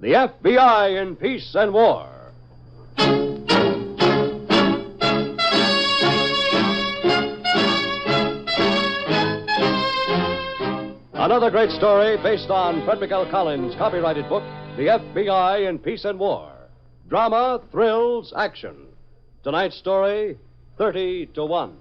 The FBI in Peace and War. Another great story based on Frederick L. Collins' copyrighted book, The FBI in Peace and War. Drama, thrills, action. Tonight's story, 30 to 1.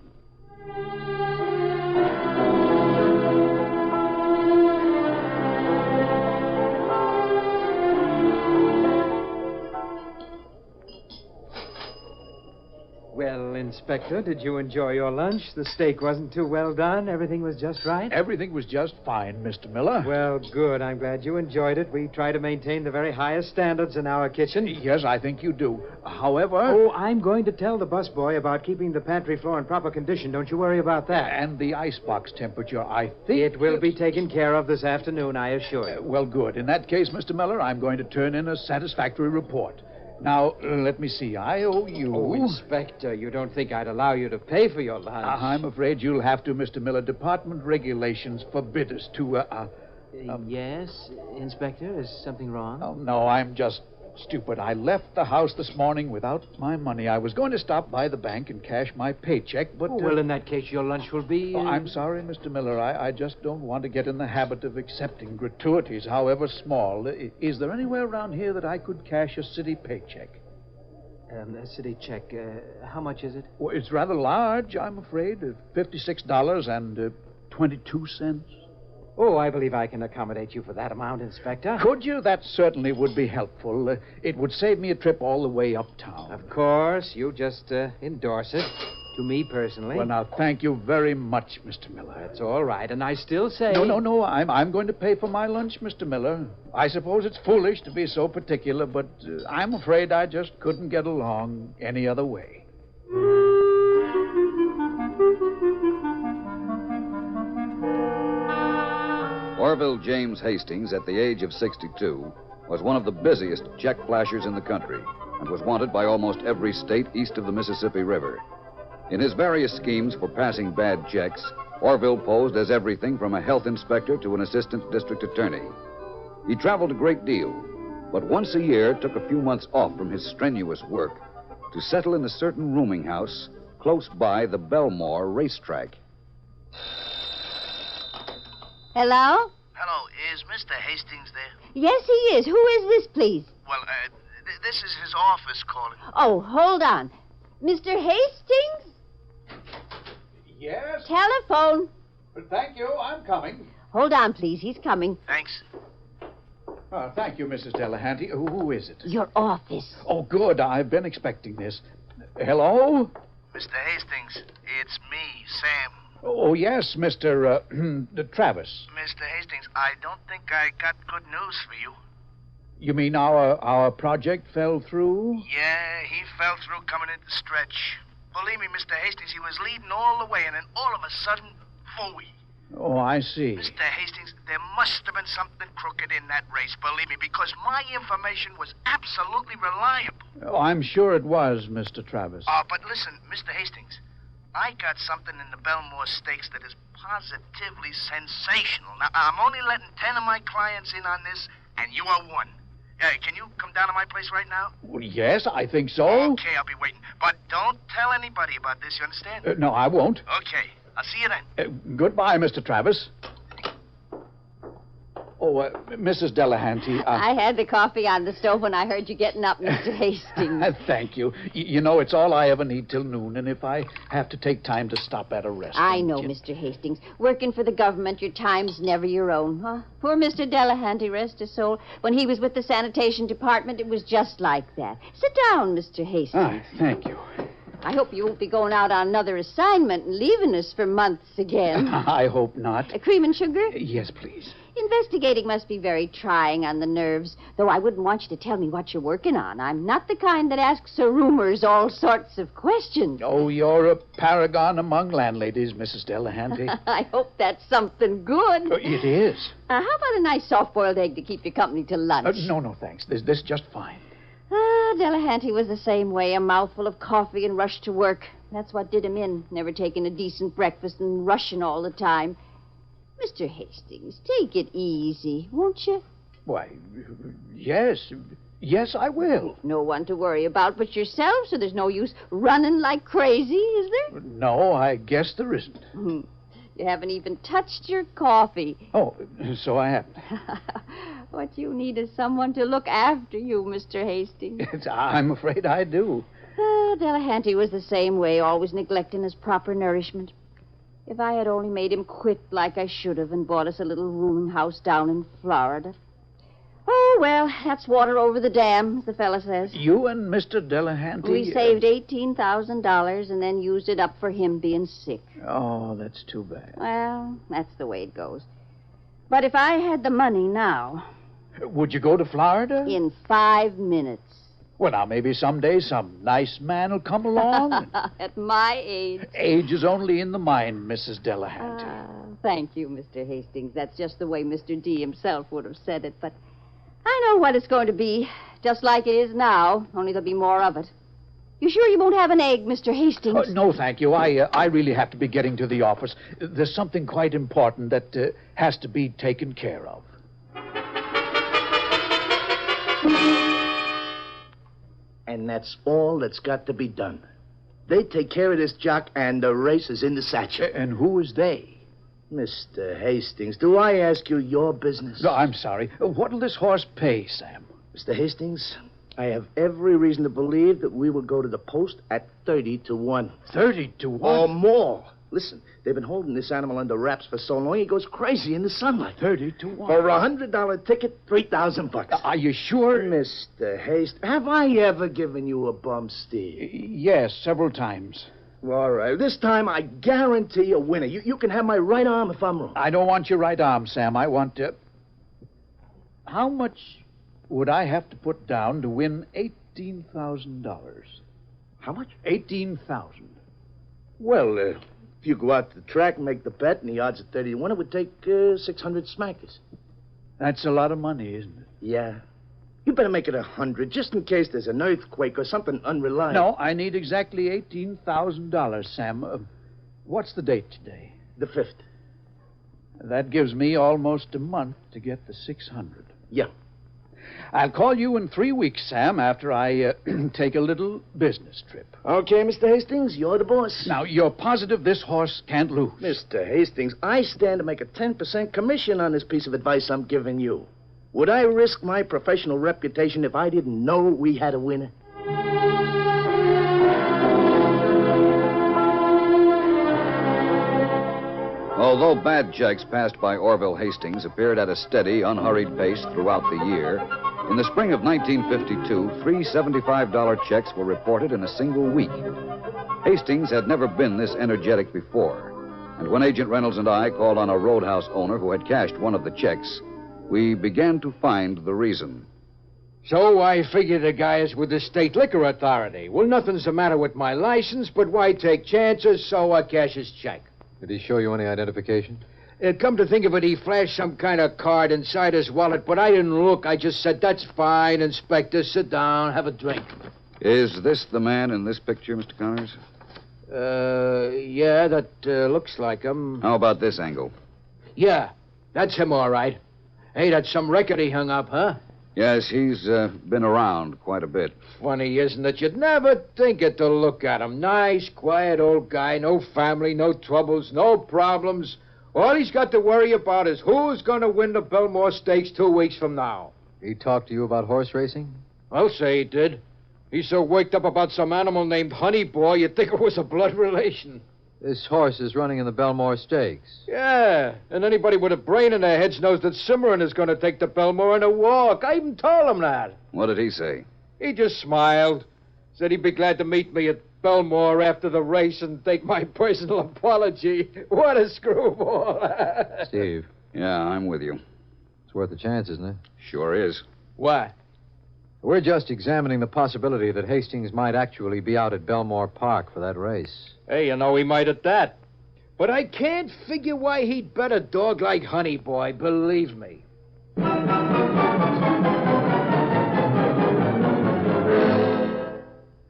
Well, Inspector, did you enjoy your lunch? The steak wasn't too well done. Everything was just right? Everything was just fine, Mr. Miller. Well, good. I'm glad you enjoyed it. We try to maintain the very highest standards in our kitchen. Yes, I think you do. However... Oh, I'm going to tell the busboy about keeping the pantry floor in proper condition. Don't you worry about that. And the icebox temperature, I think... It will be taken care of this afternoon, I assure you. Well, good. In that case, Mr. Miller, I'm going to turn in a satisfactory report. Now, let me see. I owe you... Oh, Inspector, you don't think I'd allow you to pay for your lunch? I'm afraid you'll have to, Mr. Miller. Department regulations forbid us to, Yes, Inspector? Is something wrong? Oh, no, I'm just stupid. I left the house this morning without my money. I was going to stop by the bank and cash my paycheck, but... well, in that case, your lunch will be... Oh, I'm sorry, Mr. Miller. I just don't want to get in the habit of accepting gratuities, however small. Is there anywhere around here that I could cash a city paycheck? A city check. How much is it? Well, it's rather large, I'm afraid. $56.22. Oh, I believe I can accommodate you for that amount, Inspector. Could you? That certainly would be helpful. It would save me a trip all the way uptown. Of course. You just endorse it. To me personally. Well, now, thank you very much, Mr. Miller. That's all right. And I still say... No. I'm going to pay for my lunch, Mr. Miller. I suppose it's foolish to be so particular, but I'm afraid I just couldn't get along any other way. Orville James Hastings, at the age of 62, was one of the busiest check flashers in the country and was wanted by almost every state east of the Mississippi River. In his various schemes for passing bad checks, Orville posed as everything from a health inspector to an assistant district attorney. He traveled a great deal, but once a year took a few months off from his strenuous work to settle in a certain rooming house close by the Belmore racetrack. Hello? Hello, is Mr. Hastings there? Yes, he is. Who is this, please? Well, this is his office calling. Oh, hold on. Mr. Hastings? Yes? Telephone. Thank you. I'm coming. Hold on, please. He's coming. Thanks. Thank you, Mrs. Delahanty. Who is it? Your office. Oh, good. I've been expecting this. Hello? Mr. Hastings, it's me, Sam. Oh, yes, Mr. Travis. Mr. Hastings, I don't think I got good news for you. You mean our project fell through? Yeah, he fell through coming into stretch. Believe me, Mr. Hastings, he was leading all the way, and then all of a sudden, phooey. Oh, I see. Mr. Hastings, there must have been something crooked in that race, believe me, because my information was absolutely reliable. Oh, I'm sure it was, Mr. Travis. But listen, Mr. Hastings, I got something in the Belmore Stakes that is positively sensational. Now, I'm only letting 10 of my clients in on this, and you are one. Can you come down to my place right now? Well, yes, I think so. Okay, I'll be waiting. But don't tell anybody about this, you understand? No, I won't. Okay, I'll see you then. Goodbye, Mr. Travis. Oh, Mrs. Delahanty. I had the coffee on the stove when I heard you getting up, Mr. Hastings. Thank you. You know, it's all I ever need till noon, and if I have to take time to stop at a restaurant... I know, Mr. Hastings. Working for the government, your time's never your own. Huh? Poor Mr. Delahanty, rest his soul. When he was with the sanitation department, it was just like that. Sit down, Mr. Hastings. Thank you. I hope you won't be going out on another assignment and leaving us for months again. I hope not. Cream and sugar? Yes, please. Investigating must be very trying on the nerves, though I wouldn't want you to tell me what you're working on. I'm not the kind that asks rumors all sorts of questions. Oh, you're a paragon among landladies, Mrs. Delahanty. I hope that's something good. It is. How about a nice soft-boiled egg to keep you company till lunch? No, thanks. This just fine. Delahanty was the same way, a mouthful of coffee and rushed to work. That's what did him in, never taking a decent breakfast and rushing all the time. Mr. Hastings, take it easy, won't you? Why, yes. Yes, I will. No one to worry about but yourself, so there's no use running like crazy, is there? No, I guess there isn't. You haven't even touched your coffee. Oh, so I haven't. What you need is someone to look after you, Mr. Hastings. I'm afraid I do. Delahanty was the same way, always neglecting his proper nourishment. If I had only made him quit like I should have and bought us a little rooming house down in Florida. Oh, well, that's water over the dam, as the fella says. You and Mr. Delahanty... We saved $18,000 and then used it up for him being sick. Oh, that's too bad. Well, that's the way it goes. But if I had the money now... Would you go to Florida? In 5 minutes. Well, now, maybe someday some nice man will come along. At my age. Age is only in the mind, Mrs. Delahanty. Thank you, Mr. Hastings. That's just the way Mr. D himself would have said it, but I know what it's going to be, just like it is now, only there'll be more of it. You sure you won't have an egg, Mr. Hastings? No, thank you. I really have to be getting to the office. There's something quite important that has to be taken care of. And that's all that's got to be done. They take care of this jock, and the race is in the satchel. And who is they? Mr. Hastings, do I ask you your business? No, I'm sorry. What'll this horse pay, Sam? Mr. Hastings, I have every reason to believe that we will go to the post at 30 to 1. 30 to 1? Or more. Listen, they've been holding this animal under wraps for so long, he goes crazy in the sunlight. 30 to 1. For a $100 ticket, $3,000. Are you sure? Mr. Hastings, have I ever given you a bum steer? Yes, several times. All right, this time I guarantee a winner. You can have my right arm if I'm wrong. I don't want your right arm, Sam. I want to... How much would I have to put down to win $18,000? How much? $18,000. Well, if you go out to the track and make the bet and the odds are 30 to 1, it would take 600 smackers. That's a lot of money, isn't it? Yeah. You better make it 100, just in case there's an earthquake or something unreliable. No, I need exactly $18,000, Sam. What's the date today? The 5th. That gives me almost a month to get the 600. Yeah. I'll call you in 3 weeks, Sam, after I take a little business trip. Okay, Mr. Hastings, you're the boss. Now, you're positive this horse can't lose? Mr. Hastings, I stand to make a 10% commission on this piece of advice I'm giving you. Would I risk my professional reputation if I didn't know we had a winner? Although bad checks passed by Orville Hastings appeared at a steady, unhurried pace throughout the year, in the spring of 1952, 3 $75 checks were reported in a single week. Hastings had never been this energetic before, and when Agent Reynolds and I called on a roadhouse owner who had cashed one of the checks, we began to find the reason. So I figured the guy is with the State Liquor Authority. Well, nothing's the matter with my license, but why take chances, so I cash his check. Did he show you any identification? Come to think of it, he flashed some kind of card inside his wallet, but I didn't look. I just said, "That's fine, Inspector. Sit down, have a drink." Is this the man in this picture, Mr. Connors? Yeah, that looks like him. How about this angle? Yeah, that's him, all right. Hey, that's some record he hung up, huh? Yes, he's been around quite a bit. Funny, isn't it? You'd never think it to look at him. Nice, quiet old guy, no family, no troubles, no problems. All he's got to worry about is who's going to win the Belmore Stakes 2 weeks from now. He talked to you about horse racing? I'll say he did. He's so worked up about some animal named Honey Boy, you'd think it was a blood relation. This horse is running in the Belmore Stakes. Yeah, and anybody with a brain in their heads knows that Cimarron is going to take the Belmore in a walk. I even told him that. What did he say? He just smiled. Said he'd be glad to meet me at Belmore after the race and take my personal apology. What a screwball. Steve, Yeah, I'm with you. it's worth a chance, isn't it? Sure is. What? We're just examining the possibility that Hastings might actually be out at Belmore Park for that race. Hey, you know, he might at that. But I can't figure why he'd bet a dog like Honey Boy, believe me.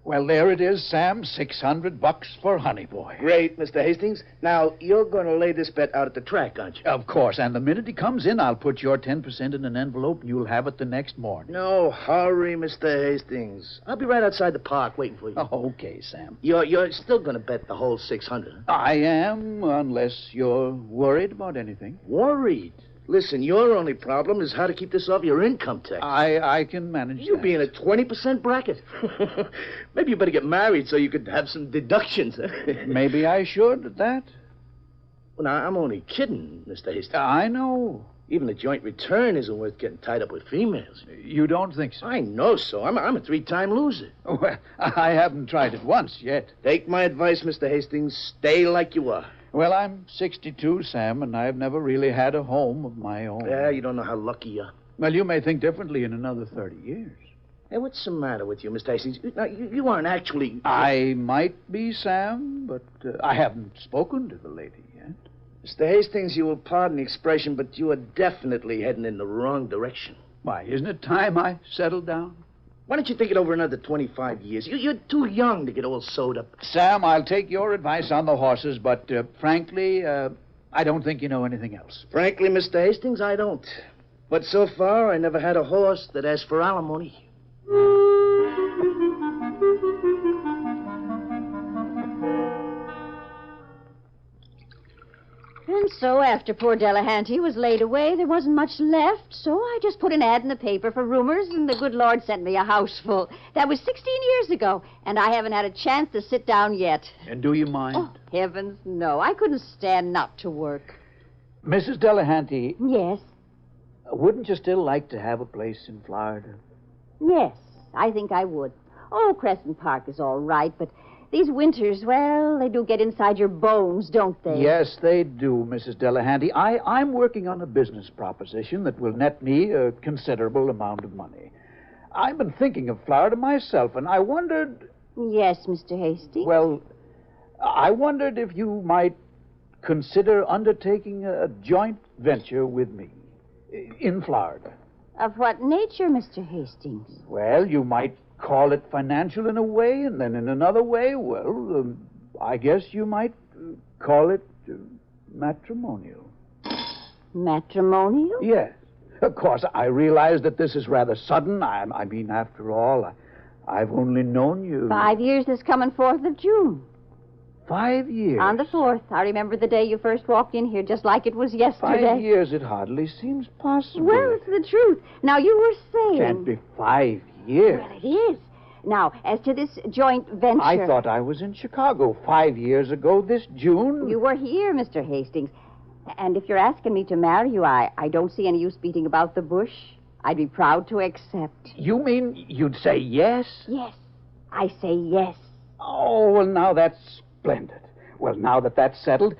Well, Well, there it is, Sam. $600 for Honey Boy. Great, Mr. Hastings. Now, you're going to lay this bet out at the track, aren't you? Of course, and the minute he comes in, I'll put your 10% in an envelope, and you'll have it the next morning. No hurry, Mr. Hastings. I'll be right outside the park waiting for you. Oh, okay, Sam. You're still going to bet the whole 600, huh? I am, unless you're worried about anything. Worried? Listen, your only problem is how to keep this off your income tax. I can manage You'll that. be in a 20% bracket. Maybe you better get married so you could have some deductions. Maybe I should at that. Well, now, I'm only kidding, Mr. Hastings. I know. Even a joint return isn't worth getting tied up with females. You don't think so? I know so. I'm a 3-time loser. Well, I haven't tried it once yet. Take my advice, Mr. Hastings. Stay like you are. Well, I'm 62, Sam, and I've never really had a home of my own. Yeah, you don't know how lucky you are. Well, you may think differently in another 30 years. Hey, what's the matter with you, Mr. Hastings? Now, you aren't actually... I might be, Sam, but I haven't spoken to the lady yet. Mr. Hastings, you will pardon the expression, but you are definitely heading in the wrong direction. Why, isn't it time I settled down? Why don't you think it over another 25 years? You're too young to get all sewed up. Sam, I'll take your advice on the horses, but frankly, I don't think you know anything else. Frankly, Mr. Hastings, I don't. But so far, I never had a horse that asked for alimony. And so, after poor Delahanty was laid away, there wasn't much left, so I just put an ad in the paper for roomers, and the good Lord sent me a house full. That was 16 years ago, and I haven't had a chance to sit down yet. And do you mind? Oh, heavens, no. I couldn't stand not to work. Mrs. Delahanty, Yes, wouldn't you still like to have a place in Florida? yes, I think I would. Oh, Crescent Park is all right, but these winters, well, they do get inside your bones, don't they? Yes, they do, Mrs. Delahanty. I'm working on a business proposition that will net me a considerable amount of money. I've been thinking of Florida myself, and I wondered... Yes, Mr. Hastings. Well, I wondered if you might consider undertaking a joint venture with me in Florida. Of what nature, Mr. Hastings? Well, you might call it financial in a way, and then in another way, well, I guess you might call it matrimonial. Matrimonial? Yes. Of course, I realize that this is rather sudden. I mean, after all, I've only known you... 5 years this coming 4th of June. 5 years? On the 4th. I remember the day you first walked in here, just like it was yesterday. 5 years, it hardly seems possible. Well, it's the truth. Now, you were saying... Can't be 5 years. Well, it is. Now, as to this joint venture... I thought I was in Chicago 5 years ago this June. You were here, Mr. Hastings. And if you're asking me to marry you, I don't see any use beating about the bush. I'd be proud to accept. You mean you'd say yes? Yes. I say yes. Oh, well, now that's splendid. Well, now that that's settled,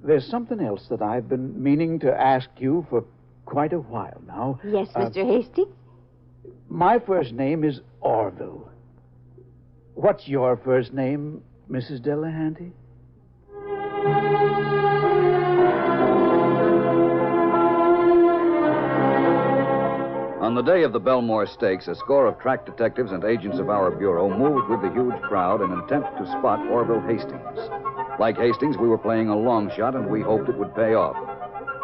there's something else that I've been meaning to ask you for quite a while now. Yes, Mr. Hastings? My first name is Orville. What's your first name, Mrs. Delahanty? On the day of the Belmore Stakes, a score of track detectives and agents of our bureau moved with the huge crowd in intent to spot Orville Hastings. Like Hastings, we were playing a long shot, and we hoped it would pay off.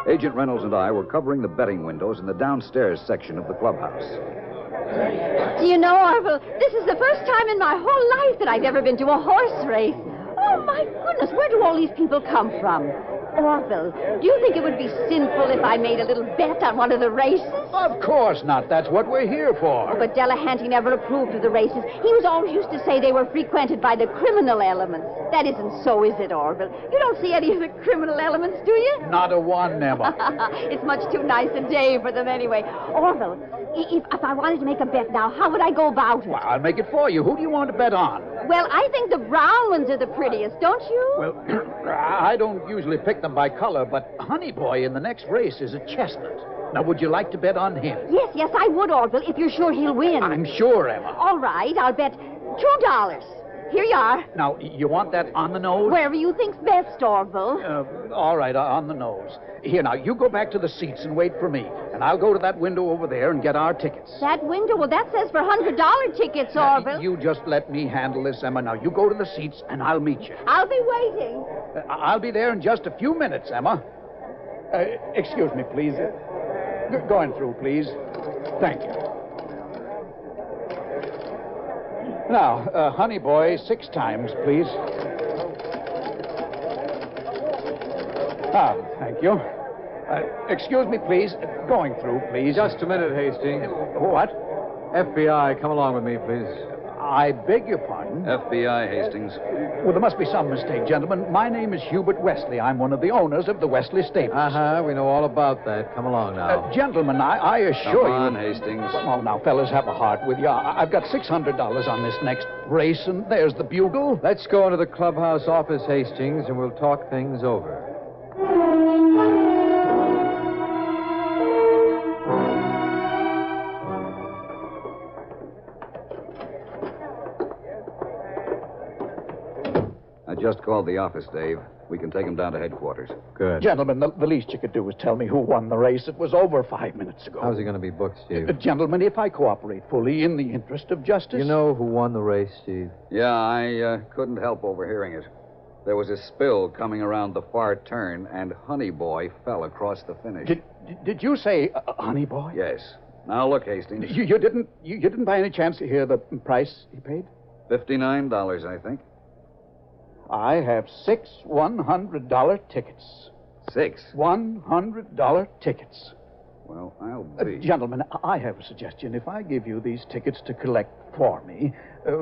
Agent Reynolds and I were covering the betting windows in the downstairs section of the clubhouse. Do you know, Orville, this is the first time in my whole life that I've ever been to a horse race. Oh, my goodness, where do all these people come from? Orville, do you think it would be sinful if I made a little bet on one of the races? Of course not. That's what we're here for. Oh, but Delahanty never approved of the races. He was always used to say they were frequented by the criminal elements. That isn't so, is it, Orville? You don't see any of the criminal elements, do you? Not a one, Emma. It's much too nice a day for them anyway. Orville, if I wanted to make a bet now, how would I go about it? Well, I'll make it for you. Who do you want to bet on? Well, I think the brown ones are the prettiest, don't you? Well, I don't usually pick them by color, but Honey Boy in the next race is a chestnut. Now, would you like to bet on him? Yes, I would, Orville, if you're sure he'll win. I'm sure, Emma. All right, I'll bet $2. Here you are. Now, you want that on the nose? Wherever you think's best, Orville. All right, on the nose. Here, now, you go back to the seats and wait for me. And I'll go to that window over there and get our tickets. That window? Well, that says for $100 tickets, Orville. You just let me handle this, Emma. Now, you go to the seats and I'll meet you. I'll be waiting. I'll be there in just a few minutes, Emma. Excuse me, please. Going through, please. Thank you. Now, honey boy, 6 times, please. Ah, thank you. Excuse me, please. Going through, please. Just a minute, Hastings. What? FBI, come along with me, please. I beg your pardon? FBI, Hastings. Well, there must be some mistake, gentlemen. My name is Hubert Wesley. I'm one of the owners of the Wesley Stables. We know all about that. Come along now. Gentlemen, I assure you... Come on, Hastings. Oh, now, fellas, have a heart with you. I've got $600 on this next race, and there's the bugle. Let's go into the clubhouse office, Hastings, and we'll talk things over. I just called the office, Dave. We can take him down to headquarters. Good. Gentlemen, the least you could do is tell me who won the race. It was over 5 minutes ago. How's he going to be booked, Steve? Gentlemen, if I cooperate fully in the interest of justice... You know who won the race, Steve? Yeah, I couldn't help overhearing it. There was a spill coming around the far turn, and Honey Boy fell across the finish. Did you say honey boy? Yes. Now look, Hastings. You didn't by any chance hear the price he paid? $59, I think. I have 6 $100 tickets. 6? $100 tickets. Well, I'll be. Gentlemen, I have a suggestion. If I give you these tickets to collect for me,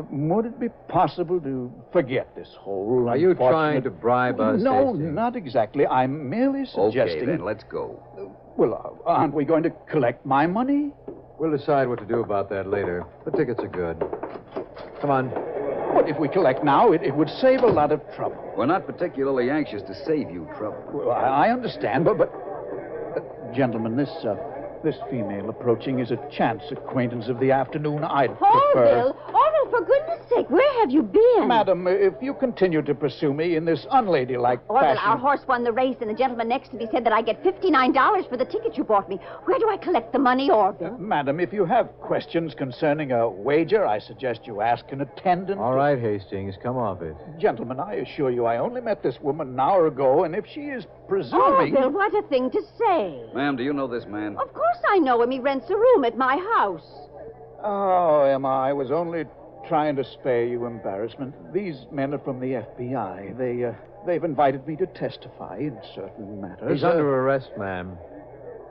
would it be possible to forget this whole... Are you trying to bribe us, No, Hastings? not exactly. I'm merely suggesting... Okay, then, let's go. Well, aren't we going to collect my money? We'll decide what to do about that later. The tickets are good. Come on. But if we collect now, it would save a lot of trouble. We're not particularly anxious to save you trouble. Well, I understand, but gentlemen, this female approaching is a chance acquaintance of the afternoon. I'd prefer... Orville, for goodness sake, where have you been? Madam, if you continue to pursue me in this unladylike Orville, fashion... our horse won the race, and the gentleman next to me said that I get $59 for the ticket you bought me. Where do I collect the money, Orville? Madam, if you have questions concerning a wager, I suggest you ask an attendant. All right, Hastings, come off it. Gentlemen, I assure you, I only met this woman an hour ago, and if she is presuming... Orville, what a thing to say. Ma'am, do you know this man? Of course I know him. He rents a room at my house. Oh, Emma, I was only trying to spare you embarrassment. These men are from the FBI. They've invited me to testify in certain matters. He's under arrest, ma'am.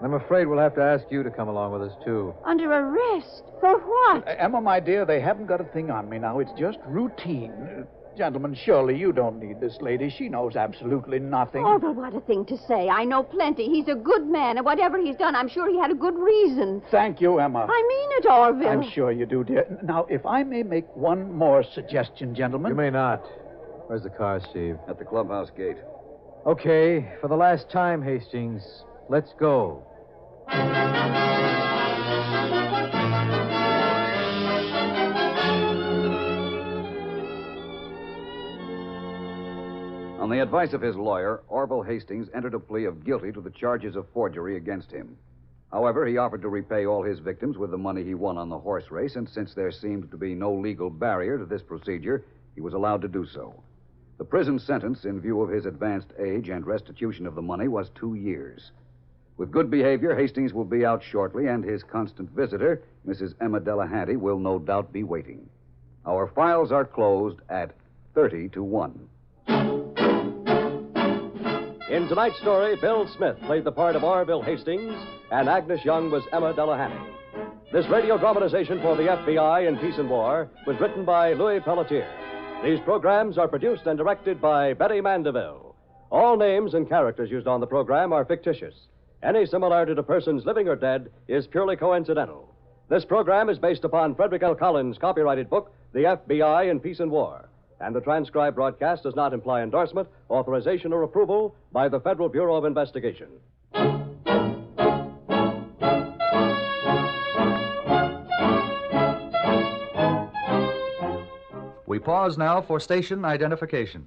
I'm afraid we'll have to ask you to come along with us, too. Under arrest? For what? Emma, my dear, they haven't got a thing on me now. It's just routine. Gentlemen, surely you don't need this lady. She knows absolutely nothing. Orville, what a thing to say. I know plenty. He's a good man, and whatever he's done, I'm sure he had a good reason. Thank you, Emma. I mean it, Orville. I'm sure you do, dear. Now, if I may make one more suggestion, gentlemen. You may not. Where's the car, Steve? At the clubhouse gate. Okay, for the last time, Hastings, let's go. On the advice of his lawyer, Orville Hastings entered a plea of guilty to the charges of forgery against him. However, he offered to repay all his victims with the money he won on the horse race, and since there seemed to be no legal barrier to this procedure, he was allowed to do so. The prison sentence, in view of his advanced age and restitution of the money, was 2 years. With good behavior, Hastings will be out shortly, and his constant visitor, Mrs. Emma Delahanty, will no doubt be waiting. Our files are closed at 30 to 1. In tonight's story, Bill Smith played the part of Orville Hastings, and Agnes Young was Emma Delahanty. This radio dramatization for the FBI in Peace and War was written by Louis Pelletier. These programs are produced and directed by Betty Mandeville. All names and characters used on the program are fictitious. Any similarity to persons living or dead is purely coincidental. This program is based upon Frederick L. Collins' copyrighted book, The FBI in Peace and War. And the transcribed broadcast does not imply endorsement, authorization, or approval by the Federal Bureau of Investigation. We We pause now for station identification.